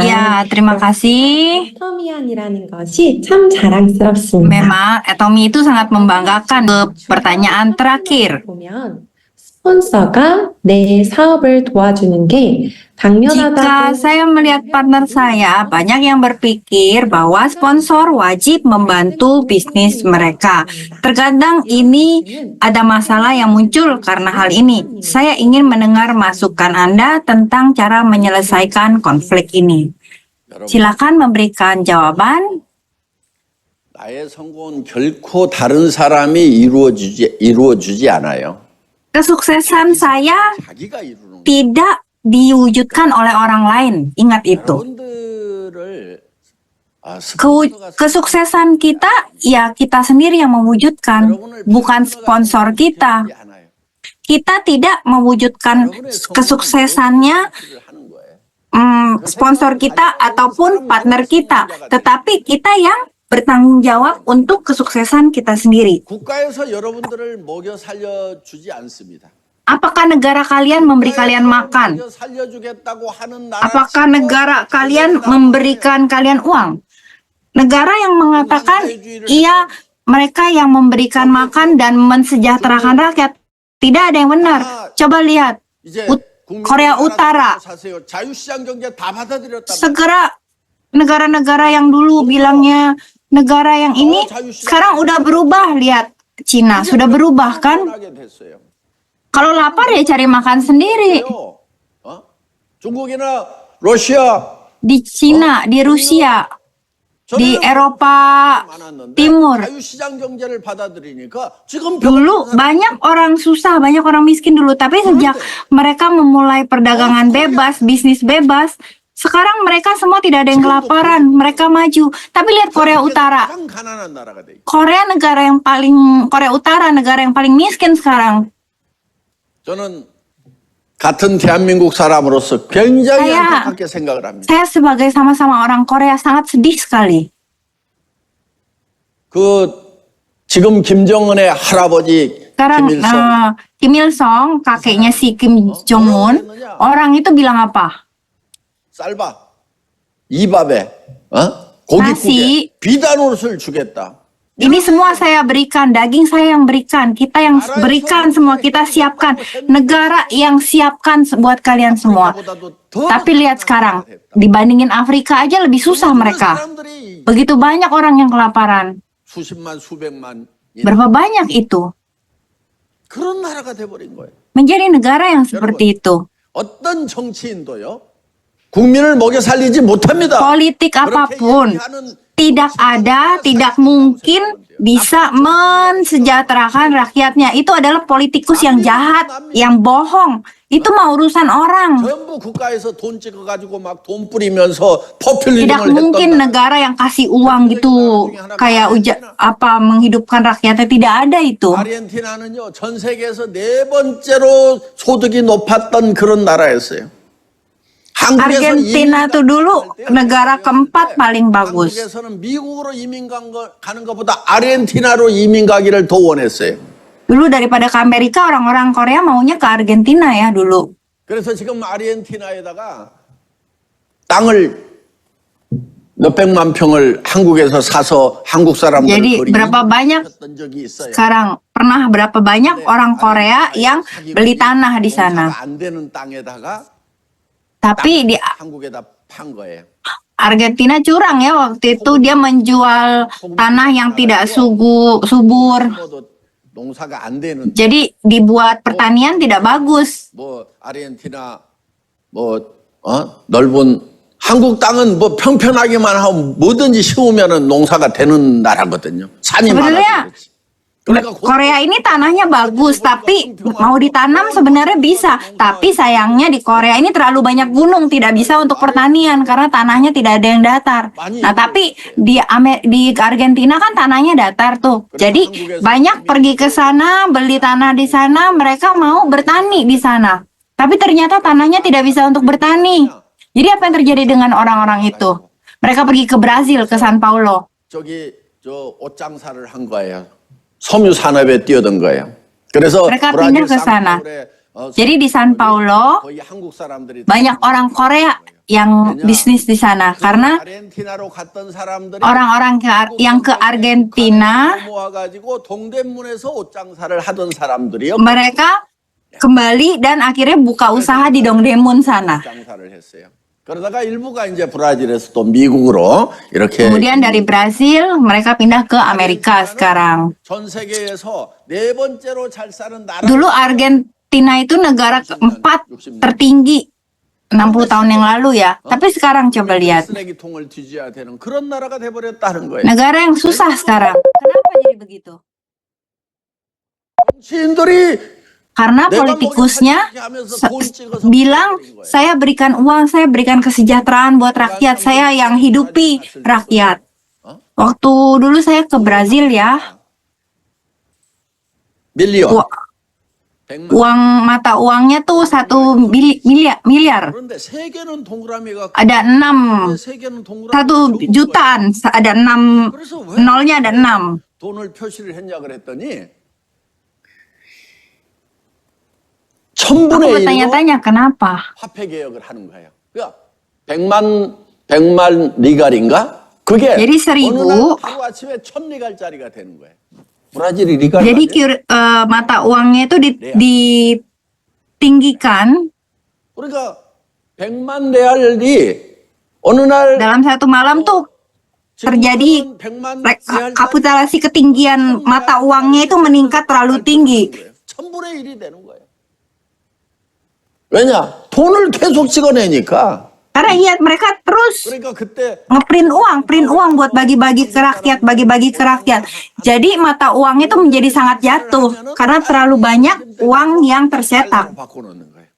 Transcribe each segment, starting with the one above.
Ya, terima kasih. 애터미안이라는 것이 참 자랑스럽습니다. Memang Atomi itu sangat membanggakan. Pertanyaan terakhir. 보면 스폰서가 내 사업을 도와주는 게 Jika 당연하다고 saya melihat partner saya, banyak yang berpikir bahwa sponsor wajib membantu bisnis mereka. Terkadang ini ada masalah yang muncul karena hal ini. Saya ingin mendengar masukan Anda tentang cara menyelesaikan konflik ini. Silakan memberikan jawaban. 나의 성공은 결코 다른 사람이 이루어주지 않아요. Kesuksesan saya 자기가 이루는 거예요. tidak diwujudkan oleh orang lain. Ingat itu. 여러분들을 Kesuksesan kita, ya kita sendiri yang mewujudkan, bukan sponsor kita. Kita tidak mewujudkan kesuksesannya sponsor kita ataupun partner kita, tetapi kita yang bertanggung jawab untuk kesuksesan kita sendiri. 국가에서 여러분들을 먹여 살려주지 않습니다. Apakah negara kalian memberi kalian makan? 먹여 살려주겠다고 하는 나라 Apakah negara kalian memberikan kalian uang? Negara yang mengatakan, iya, mereka yang memberikan makan dan mensejahterakan rakyat. Tidak ada yang benar. Coba lihat, 이제 Korea Utara. 사세요. 자유시장 경제 다 받아들였다. Segera negara-negara yang dulu bilangnya negara yang ini sekarang udah berubah. Lihat Cina sudah berubah kan? 됐어요. Kalau lapar ya cari makan sendiri. 중국이나 러시아 Di Cina, di Rusia, di Eropa Timur. 자유시장 경제를 받아들이니까 지금 Dulu banyak orang susah, banyak orang miskin dulu. Tapi sejak mereka memulai perdagangan bebas, bisnis bebas, sekarang mereka semua tidak ada yang kelaparan. Mereka maju. Tapi lihat Korea Utara. 가장 가난한 나라가 돼. Korea Utara negara yang paling miskin sekarang. 저는 같은 대한민국 사람으로서 굉장히 Saya- 안타깝게 생각을 합니다. Saya sebagai sama-sama orang Korea sangat sedih sekali. 지금 김정은의 할아버지 Sekarang 김일성 Kim Il Sung, kakeknya si Kim Jong Un, orang itu bilang apa? 쌀밥, 이밥에 고깃국에 Nasi. 비단옷을 주겠다. Ini semua saya berikan, daging saya yang berikan, kita yang berikan semua, kita siapkan. Negara yang siapkan buat kalian semua. Tapi lihat sekarang, dibandingin Afrika aja lebih susah mereka. 사람들이 Begitu banyak orang yang kelaparan. 수십만 수백만 Berapa banyak itu? 그런 나라가 돼버린 거예요. Menjadi negara yang seperti itu. 어떤 정치인도요 국민을 먹여 살리지 못합니다. Politik apapun tidak ada, tidak mungkin bisa mensejahterakan rakyatnya. Itu adalah politikus yang jahat, yang bohong. Itu mah urusan orang. 전부 국가에서 돈 찍어가지고 막 돈 뿌리면서 포퓰리즘을 Tidak mungkin 했던 negara yang kasih uang gitu kayak menghidupkan rakyatnya, tidak ada itu. 아르헨티나는요 전 세계에서 네 번째로 소득이 높았던 그런 나라였어요. Argentina tuh dulu negara keempat paling bagus. 한국에서는 미국으로 가는 것보다 아르헨티나로 이민 가기를 더 원했어요. Dulu daripada ke Amerika, orang-orang Korea maunya ke Argentina ya dulu. 그래서 지금 아르헨티나에다가 땅을 몇백만 평을 한국에서 사서 한국 사람들 Jadi berapa banyak 했던 적이 있어요. sekarang, pernah berapa banyak orang Korea yang beli tanah di sana. 농사가 안 되는 땅에다가 Tapi di 한국에다 판 거예요. Argentina curang ya waktu itu, dia menjual tanah yang tidak subur. 심어도 농사가 안 되는 Jadi dibuat pertanian tidak bagus. 뭐 아르헨티나 넓은 한국 땅은 뭐 평평하기만 하고 뭐든지 심으면은 농사가 되는 나라거든요. 산이 Sebenarnya 많아서 그렇지. 그러니까 Korea ini tanahnya bagus, tapi mau ditanam sebenarnya bisa. Tapi sayangnya di Korea ini terlalu banyak gunung, tidak bisa untuk pertanian karena tanahnya tidak ada yang datar. Nah, tapi di Argentina kan tanahnya datar tuh. Jadi banyak pergi ke sana, beli tanah di sana, mereka mau bertani di sana. Tapi ternyata tanahnya tidak bisa untuk bertani. Jadi apa yang terjadi dengan orang-orang itu? Mereka pergi ke Brazil, ke San Paulo. 저기 저 옷장사를 한 거예요. 섬유 산업에 뛰어든 거예요. 그래서 Mereka 브라질 pindah ke sana. 산파울에 Jadi di San Paulo 거의 한국 사람들이 banyak orang Korea yang bisnis di sana karena 아르헨티나로 갔던 사람들이 orang-orang yang ke Argentina 모아가지고 동대문에서 옷 장사를 하던 사람들이요. mereka kembali dan akhirnya buka usaha di Dongdaemun sana. 장사를 했어요. 그러다가 일부가 이제 브라질에서 또 미국으로 이렇게 Kemudian dari Brasil mereka pindah ke Amerika sekarang. 전 세계에서 네 번째로 잘 사는 나라. Dulu Argentina itu negara keempat tertinggi 60 tahun yang lalu ya. Tapi sekarang coba lihat. 쓰레기통을 뒤져야 되는 그런 나라가 돼버렸다는 거예요. Negara yang susah sekarang. Kenapa jadi begitu? 정치인들이 Karena politikusnya bilang saya berikan uang, saya berikan kesejahteraan buat rakyat, saya yang hidupi rakyat. Waktu dulu saya ke Brazil ya, 밀리언. u- uang mata uangnya tuh 1 miliar. 그런데 세계는 동그라미가 Ada 6, 세계는 동그라미 1 jutaan, ada 6, nolnya ada 6. 돈을 표시를 했냐 그랬더니 1000분의 Aku 1로 bertanya-tanya kenapa? 화폐 개혁을 하는 거예요. 그러니까 100만 리갈인가? 그게 Jadi 어느 1000. 날 하루 아침에 1000리갈짜리가 되는 거예요. 브라질이 리갈 Jadi 맞아요? mata uangnya itu ditinggikan 그러니까 100만 레알이 어느 날 dalam satu malam tuh terjadi 지금은 100만 kapitalisasi ketinggian mata uangnya itu meningkat terlalu tinggi. 1000분의 1이 되는 거예요. 왜냐? 돈을 계속 찍어내니까. Karena lihat mereka terus 그러니까 그때 ngeprint uang buat bagi-bagi ke rakyat. Jadi mata uangnya itu menjadi sangat jatuh karena terlalu banyak uang yang tercetak. 바꿔놓는 거예요.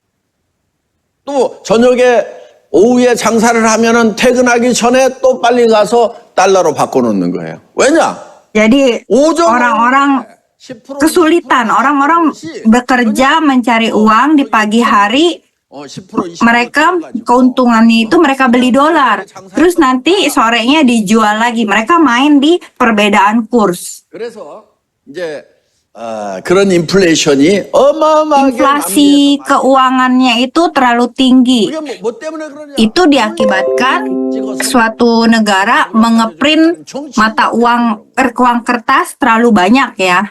또 저녁에 오후에 장사를 하면은 퇴근하기 전에 또 빨리 가서 달러로 바꿔놓는 거예요. 왜냐? Jadi 오전 orang-orang 10% kesulitan, orang-orang bekerja mencari uang di pagi hari. 10% 20% Mereka keuntungannya itu mereka beli dolar, terus nanti sorenya dijual lagi. Mereka main di perbedaan kurs. 그래서 이제 그런 인플레이션이 어마어마하게 Inflasi keuangannya itu terlalu tinggi. 이게 뭐 때문에 그러냐? Itu diakibatkan suatu negara mengeprint mata uang kertas terlalu banyak ya.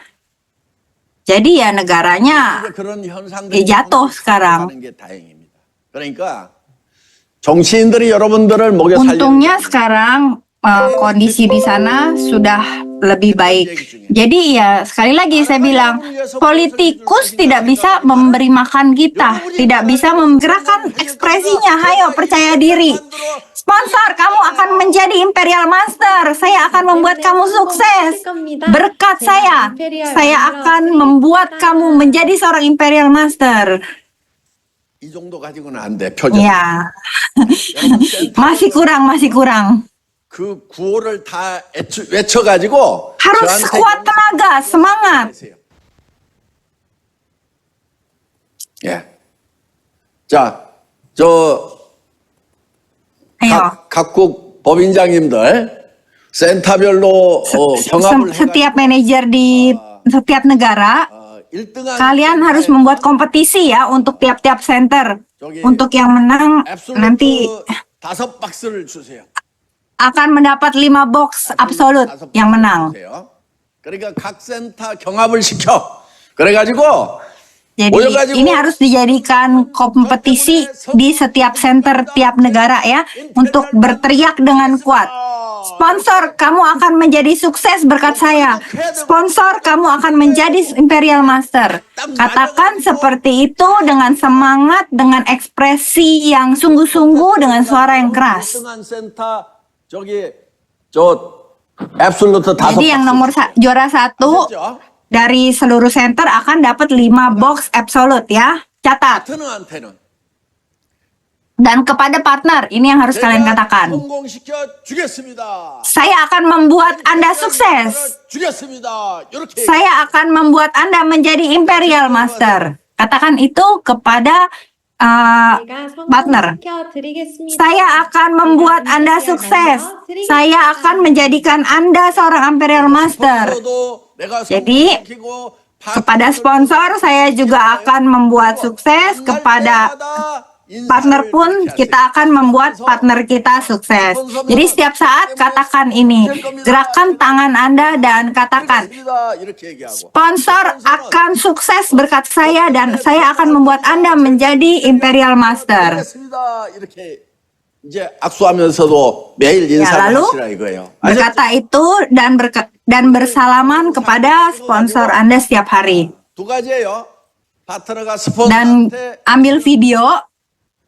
Jadi ya negaranya 이제 그런 현상들이 jatuh sekarang. 하는 게 다행입니다. 그러니까 정치인들이 여러분들을 먹여 Untungnya sekarang kondisi di sana sudah lebih baik. Jadi ya sekali lagi saya bilang, politikus tidak bisa memberi makan kita, tidak bisa menggerakkan ekspresinya. Hayo percaya diri. Sponsor, kamu akan menjadi Imperial Master. Saya akan membuat kamu sukses. Berkat saya akan membuat kamu menjadi seorang Imperial Master. 이 정도 가지고는 안 돼. 표정. Ya, masih kurang. 그 구호를 다 외쳐가지고 Harus 저한테 kuat tenaga, semangat. 하세요. 예. 자, Ayo. 각국 법인장님들 센터별로 경합을 Setiap manajer di setiap negara, 1등한 kalian harus membuat kompetisi ya untuk tiap-tiap center. Untuk yang menang nanti 5박스를 주세요. akan mendapat 5 box absolut yang menang. 주세요. 그러니까 각 센터 경합을 시켜. 그래가지고 Jadi ini harus dijadikan kompetisi di setiap center tiap negara ya, untuk berteriak dengan kuat. Sponsor, kamu akan menjadi sukses berkat saya. Sponsor, kamu akan menjadi Imperial Master. Katakan seperti itu dengan semangat, dengan ekspresi yang sungguh-sungguh, dengan suara yang keras. 1등한 센터 저기 앱솔루트 5박스. Jadi yang juara 1 아셨죠? dari seluruh center akan dapat 5 box absolute ya. Catat. 파트너한테는 Dan kepada partner, ini yang harus kalian katakan. 성공시켜 주겠습니다. Saya akan membuat Anda sukses. 주겠습니다. 이렇게 Saya akan membuat Anda menjadi Imperial Master. Katakan itu kepada partner. Saya akan membuat Anda sukses. Saya akan menjadikan Anda seorang Imperial Master. 내가 Jadi, 성공시키고 Kepada sponsor, saya juga akan membuat sukses. Kepada partner pun, kita akan membuat partner kita sukses. Jadi setiap saat katakan ini, gerakan tangan Anda dan katakan, sponsor akan sukses berkat saya dan saya akan membuat Anda menjadi Imperial Master. 이제 악수하면서도 매일 인사를 lalu 하시라 이거예요. berkata itu dan bersalaman kepada sponsor Anda setiap hari. 두 가지예요. 파트너가 Dan 스폰서한테 ambil video.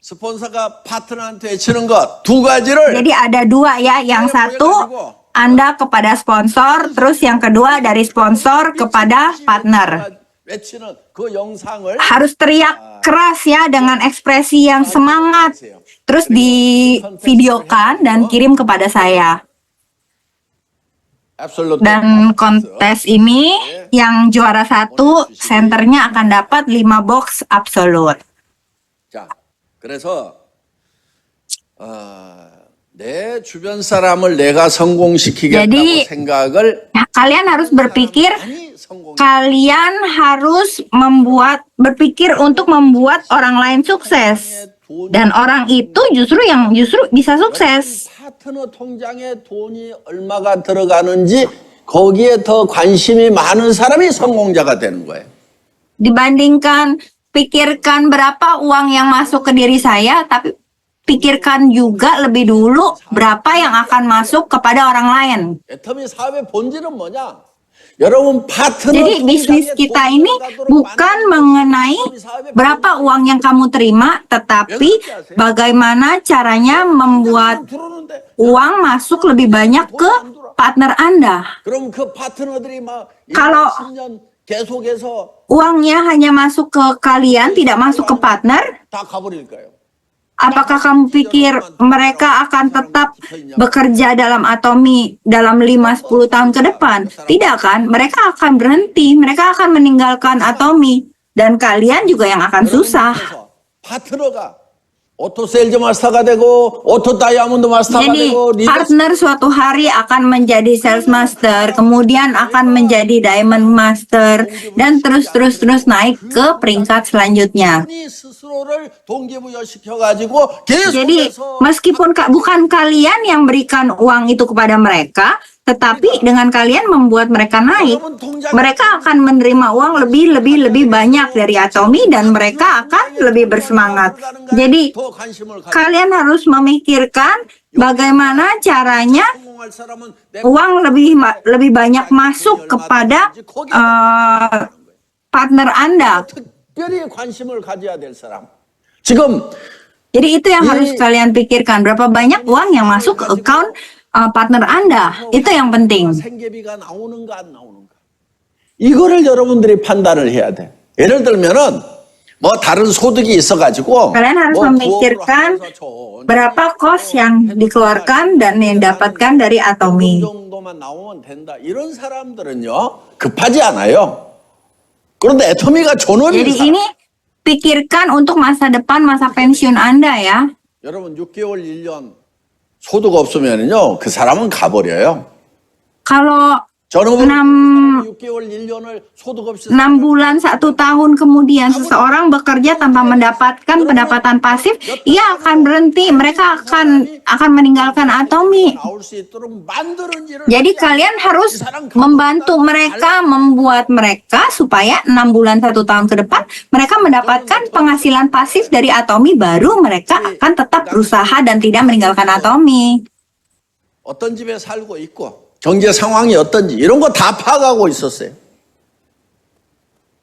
스폰서가 파트너한테 외치는 것 두 가지를 Jadi ada dua ya, yang satu Anda kepada sponsor, terus yang kedua dari sponsor kepada partner. 외치는 그 영상을 Harus teriak keras ya dengan ekspresi yang semangat. Terus divideokan dan kirim kepada saya. absolute Dan kontes ini yang juara satu, senternya akan dapat 5 box absolute. 자, 그래서 내 주변 사람을 내가 성공시키겠다고 Jadi, 생각을 Kalian harus berpikir, 많이 성공. kalian harus berpikir untuk membuat orang lain sukses. Dan orang itu justru bisa sukses. 파트너 통장에 돈이 얼마가 들어가는지 거기에 더 관심이 많은 사람이 성공자가 되는 거예요. Dibandingkan pikirkan berapa uang yang masuk ke diri saya, tapi pikirkan juga lebih dulu berapa yang akan masuk kepada orang lain. 애터미 사업의 본질은 뭐냐? 여러분 파트너 Jadi bisnis kita ini bukan mengenai berapa uang yang kamu terima, tetapi bagaimana caranya membuat uang masuk lebih banyak ke partner Anda. 그럼 그 파트너들이 막 Kalau 10년 계속해서 uangnya hanya masuk ke kalian, tidak masuk ke partner, 다 가버릴까요? apakah kamu pikir mereka akan tetap bekerja dalam Atomi dalam 5-10 tahun ke depan? Tidak kan? Mereka akan berhenti, mereka akan meninggalkan Atomi. Dan kalian juga yang akan susah. 파트너가 오토 세일즈 마스터가 되고 오토 다이아몬드 마스터가 Jadi 되고 partner suatu hari akan menjadi sales master, kemudian akan menjadi diamond master, dan terus naik ke peringkat selanjutnya. 스스로를 동기부여시켜가지고 Jadi 계속해서 meskipun bukan kalian yang berikan uang itu kepada mereka, tetapi dengan kalian membuat mereka naik, mereka akan menerima uang lebih banyak dari Atomi dan mereka akan lebih bersemangat. Jadi kalian harus memikirkan bagaimana caranya 성공할 사람은 uang lebih banyak masuk kepada partner Anda. 특별히 관심을 가져야 될 사람. 지금 Jadi itu yang harus kalian pikirkan, berapa banyak uang yang masuk ke account partner Anda. Itu yang penting. 생계비가 나오는가 안 나오는가. 이거를 여러분들이 판단을 해야 돼. 예를 들면은 뭐 다른 소득이 있어가지고 Kalian harus memikirkan berapa kos yang dikeluarkan dan yang didapatkan dari Atomi. 정도만 나오면 된다. 이런 사람들은요 급하지 않아요. 그런데 애터미가 존엄인 Jadi 사람. ini pikirkan untuk masa depan, masa pensiun Anda ya. 여러분 6개월 1년 소득 없으면요 그 사람은 가버려요. Kalau 저는 6 6개월 1년을 소득 없이 6 bulan 1 tahun kemudian seseorang bekerja tanpa mendapatkan pendapatan pasif, ia akan berhenti, mereka akan meninggalkan Atomi. 나올 수 있도록 만드는 일을 Jadi kalian harus membantu mereka, membuat mereka supaya 6 bulan 1 tahun ke depan mereka mendapatkan penghasilan pasif dari Atomi, baru mereka akan tetap berusaha dan tidak meninggalkan Atomi. 어떤 집에 살고 있고 경제 상황이 어떤지 이런 거 다 파악하고 있었어요.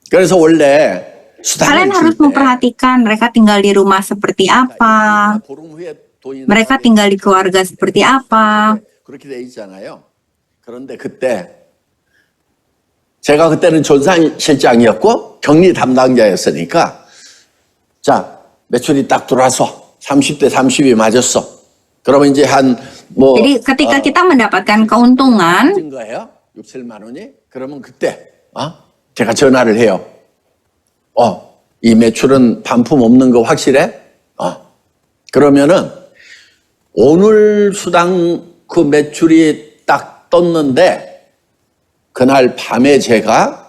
그래서 원래 수당을 Kalian harus 줄 때 memperhatikan mereka tinggal di rumah seperti apa, 보름 후에 돈이 mereka tinggal di keluarga seperti apa. 그렇게 돼 있잖아요. 그런데 그때 제가 그때는 존산실장이었고 격리 담당자였으니까 자 매출이 딱 들어와서 30대 30이 맞았어. 그러면 이제 한뭐 Jadi ketika kita mendapatkan keuntungan, 진 거예요. 6, 7만 원이. 그러면 그때 제가 전화를 해요. 이 매출은 반품 없는 거 확실해? 그러면은 오늘 수당 그 매출이 딱 떴는데 그날 밤에 제가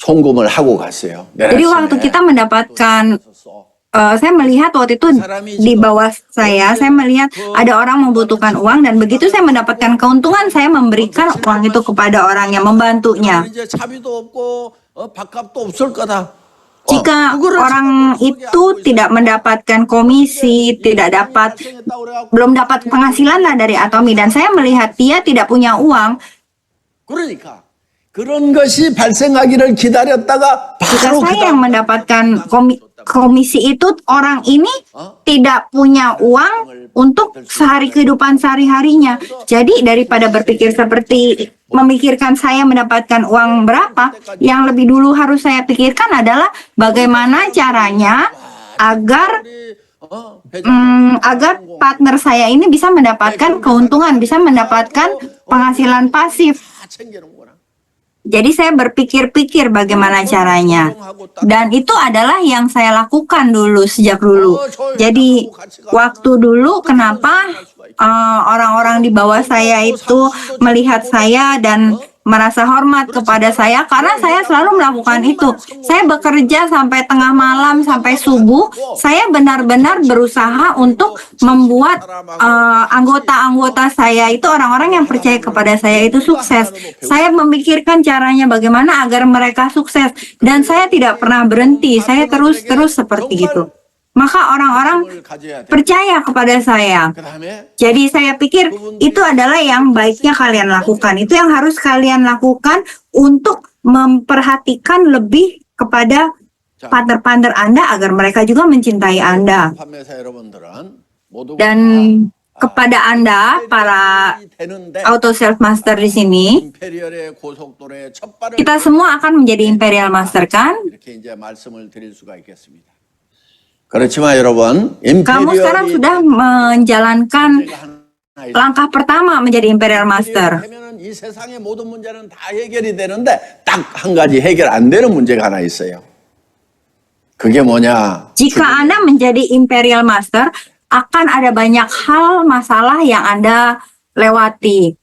송금을 하고 갔어요. Jadi waktu kita mendapatkan, saya melihat waktu itu di bawah saya melihat ada orang membutuhkan uang, dan begitu saya mendapatkan keuntungan, saya memberikan uang itu kepada orang yang membantunya. 이제 차비도 없고 밥값도 없을 거다. Jika orang itu tidak mendapatkan komisi, belum dapat penghasilan lah dari Atomy, dan saya melihat dia tidak punya uang, 그러니까 그런 것이 발생하기를 기다렸다가 jika 바로 saya yang mendapatkan komisi itu, orang ini tidak punya uang untuk kehidupan sehari-harinya. Jadi daripada berpikir seperti memikirkan saya mendapatkan uang berapa, yang lebih dulu harus saya pikirkan adalah bagaimana caranya agar agar partner saya ini bisa mendapatkan keuntungan, bisa mendapatkan penghasilan pasif. 다 챙겨놓은 거라. Jadi saya berpikir-pikir bagaimana caranya. Dan itu adalah yang saya lakukan dulu sejak dulu. Jadi waktu dulu kenapa orang-orang di bawah saya itu melihat saya dan merasa hormat kepada saya, karena saya selalu melakukan itu. Saya bekerja sampai tengah malam, sampai subuh. Saya benar-benar berusaha untuk membuat anggota-anggota saya itu, orang-orang yang percaya kepada saya itu sukses. Saya memikirkan caranya bagaimana agar mereka sukses, dan saya tidak pernah berhenti. Saya terus-terus seperti itu. Maka orang-orang percaya kepada saya. 그다음에 Jadi saya pikir itu adalah yang baiknya kalian lakukan. Itu yang harus kalian lakukan untuk memperhatikan lebih kepada partner-partner Anda agar mereka juga mencintai Anda. 판매사 여러분들은 모두 Dan kepada Anda, para 되는데 auto self master di sini, 임페리얼의 고속도로의 첫 발을 kita semua akan menjadi imperial master, kan? 이렇게 이제 말씀을 드릴 수가 있겠습니다. 그렇지만 여러분, Kamu sekarang sudah menjalankan 하나 langkah pertama menjadi imperial master. 하면은 이 세상의 모든 문제는 다 해결이 되는데 딱 한 가지 해결 안 되는 문제가 하나 있어요. 그게 뭐냐? Jika Anda menjadi imperial master, akan ada banyak hal masalah yang Anda lewati.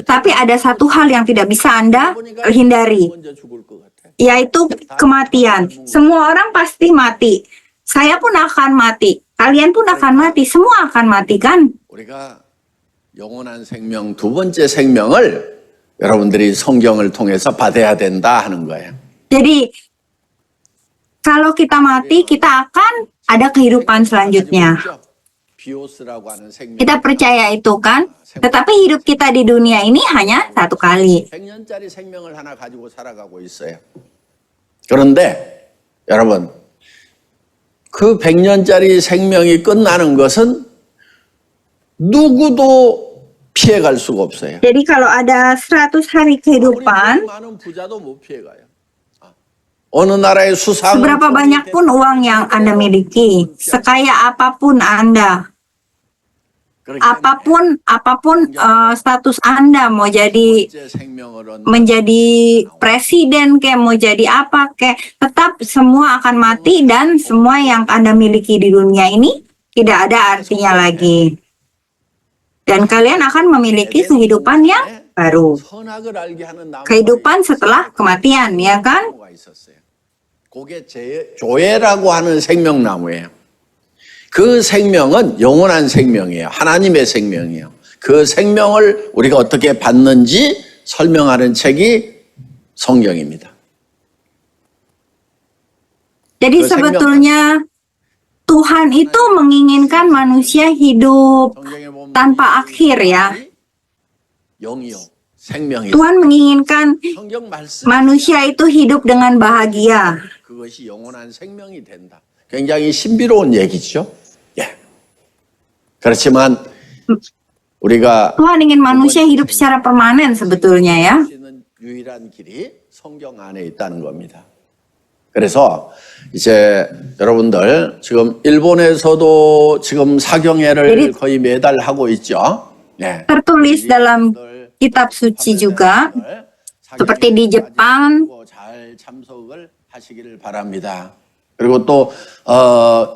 Tapi ada satu hal yang tidak bisa Anda hindari, 먼저 죽을 것 같아. yaitu kematian. Semua orang pasti mati. Saya pun akan mati. Kalian pun akan mati. Semua akan mati, kan? 우리가 영원한 생명, 두 번째 생명을 여러분들이 성경을 통해서 받아야 된다 하는 거예요. Jadi, kalau kita mati, kita akan ada kehidupan selanjutnya. 비오스라고 하는 생명. Kita percaya itu, kan? Tetapi hidup kita di dunia ini hanya satu kali. 100년짜리 생명을 하나 가지고 살아가고 있어요. 그런데 여러분, 그 100년짜리 생명이 끝나는 것은 누구도 피해갈 수가 없어요. Jadi kalau ada 100 hari 아무리 kehidupan, 많은 부자도 못 피해가요. 어느 나라의 수상을 seberapa banyak pun uang yang Anda miliki, sekaya apapun Anda, apapun status Anda, mau jadi menjadi presiden kayak mau jadi apa kayak, tetap semua akan mati, dan semua yang Anda miliki di dunia ini tidak ada artinya lagi. Dan kalian akan memiliki kehidupan yang baru. Kehidupan setelah kematian, ya kan? 그게 조회라고 하는 생명나무예요. 그 생명은 영원한 생명이에요. 하나님의 생명이에요. 그 생명을 우리가 어떻게 받는지 설명하는 책이 성경입니다. Jadi sebetulnya Tuhan itu menginginkan manusia hidup tanpa akhir, ya. 영이요, 생명이요. Tuhan menginginkan 성경 말씀 manusia itu hidup dengan bahagia. 그것이 영원한 생명이 된다. 굉장히 신비로운 얘기죠. 예. 그렇지만 우리가 Tuhan ingin manusia hidup secara permanen sebetulnya, ya. 수 있는 유일한 길이 성경 안에 있다는 겁니다. 그래서 이제 여러분들 지금 일본에서도 지금 사경회를 거의 매달 하고 있죠. 네. Tertulis dalam kitab suci juga, seperti di Jepang. 잘 참석을 하시기를 바랍니다. 그리고 또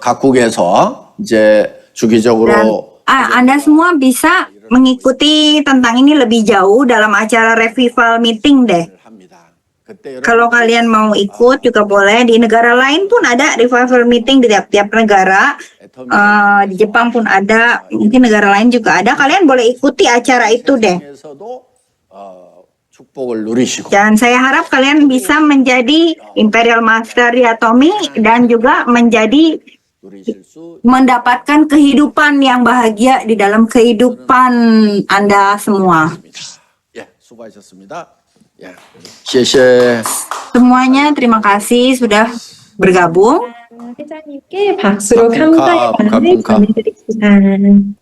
각국에서 이제 Dan 주기적으로 Anda semua bisa mengikuti tentang ini lebih jauh dalam acara revival meeting deh. 합니다. 그때 Kalau kalian mau ikut juga boleh. Di negara lain pun ada revival meeting di tiap-tiap negara. Di Jepang pun ada, mungkin negara lain juga ada. Kalian boleh ikuti acara itu deh. 세상에서도 축복을 누리시고 Dan saya harap kalian bisa menjadi Imperial Master di Atomi dan juga menjadi 누리실 수 mendapatkan kehidupan yang bahagia di dalam kehidupan Anda semua. 있습니다. 예, 수고하셨습니다. 예, 谢谢. Semuanya terima kasih sudah bergabung. 회장님께 박수로 가품카, 감사의 말을 가품카. 전해드립니다.